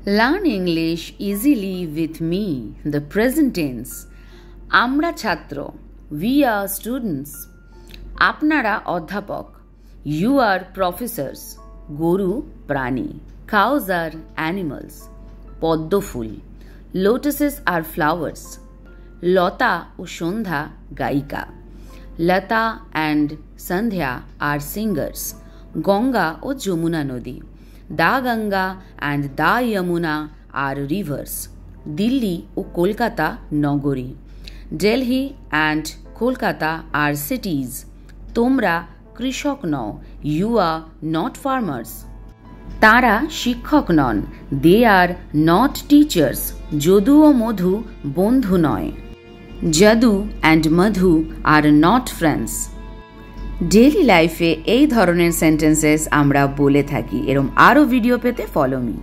Learn English easily with me. The present tense. Amra chhatro. We are students. Apnara অধ্যাপক. You are professors. Goru prani. Cows are animals. পদ্ম ফুল. Lotuses are flowers. লতা ও সন্ধ্যা গায়িকা. Lata and Sandhya are singers. Ganga ও যমুনা নদী. Da Ganga and Da Yamuna are rivers. Delhi ও কলকাতা নগরী. Delhi and Kolkata are cities. তোমরা কৃষক নও. You are not farmers. তারা শিক্ষক নন. They are not teachers. Jadu ও মধু বন্ধু নয়. Jadu and Madhu are not friends. Daily লাইফে এই ধরনের সেন্টেন্সেস আমরা বলে থাকি। এরকম আরও ভিডিও পেতে ফলো মি।